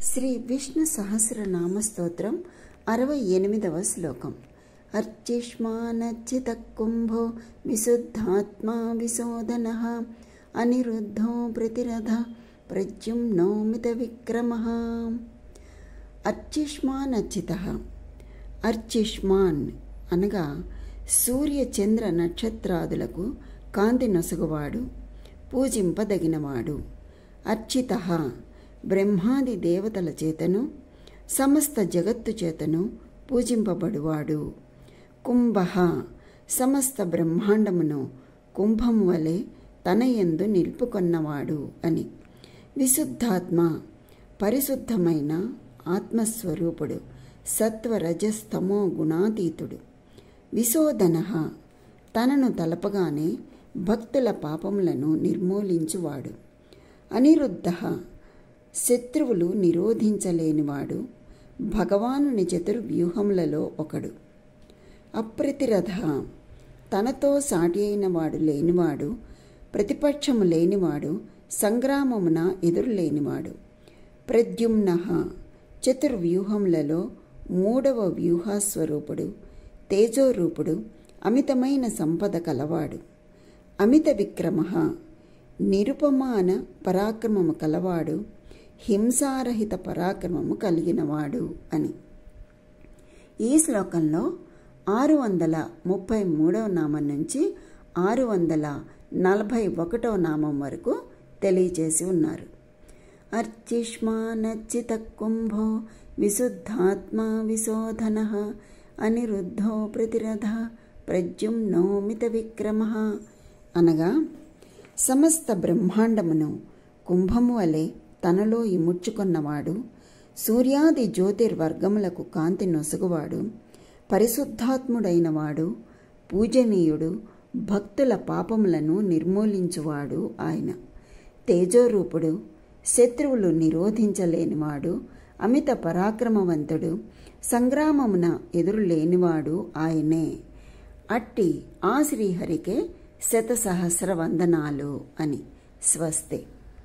శ్రీ విష్ణు సహస్రనామ స్తోత్రం 68వ శ్లోకం. అర్చిష్మానచ్చిత కుంభో విశుద్ధాత్మా విశోధనః అనిరుద్ధో ప్రతిరథ ప్రద్యుమ్నో మిత విక్రమః. అర్చిష్మానచ్చితః. అర్చిష్మాన్ అనగా సూర్య చంద్ర నక్షత్రాదులకు కాంతి నొసగువాడు, పూజింపదగినవాడు. అర్చితః బ్రహ్మాది దేవతల చేతను సమస్త జగత్తు చేతను పూజింపబడువాడు. కుంభః సమస్త బ్రహ్మాండమును కుంభము వలె తన యందు నిలుపుకొన్నవాడు అని. విశుద్ధాత్మ పరిశుద్ధమైన ఆత్మస్వరూపుడు, సత్వరజస్తమో గుణాతీతుడు. విశోధనః తనను తలపగానే భక్తుల పాపములను నిర్మూలించువాడు. అనిరుద్ధః శత్రువులు నిరోధించలేనివాడు, భగవానుని చతుర్వ్యూహములలో ఒకడు. అప్రతిరథ తనతో సాటి అయిన వాడు లేనివాడు, ప్రతిపక్షము లేనివాడు, సంగ్రామమున ఎదురులేనివాడు. ప్రద్యుమ్నః చతుర్వ్యూహములలో 3వ వ్యూహస్వరూపుడు, తేజోరూపుడు, అమితమైన సంపద కలవాడు. అమిత విక్రమః నిరుపమాన పరాక్రమము కలవాడు, హింసారహిత పరాక్రమము కలిగినవాడు అని. ఈ శ్లోకంలో 633వ నామం నుంచి 641వ నామం వరకు తెలియచేసి ఉన్నారు. అర్చిష్మానచ్చిత కుంభో విశుద్ధాత్మా విశోధనః అనిరుద్ధో ప్రతిరథ ప్రద్యుమ్నో మిత విక్రమః అనగా సమస్త బ్రహ్మాండమును కుంభము వలె తనలో ఇముడ్చుకున్నవాడు, సూర్యాది జ్యోతిర్వర్గములకు కాంతి నొసగువాడు, పరిశుద్ధాత్ముడైనవాడు, పూజనీయుడు, భక్తుల పాపములను నిర్మూలించువాడు ఆయన. తేజోరూపుడు, శత్రువులు నిరోధించలేనివాడు, అమిత పరాక్రమవంతుడు, సంగ్రామమున ఎదురులేనివాడు ఆయనే. అట్టి ఆ శ్రీహరికే శతసహస్ర వందనాలు అని. స్వస్తి.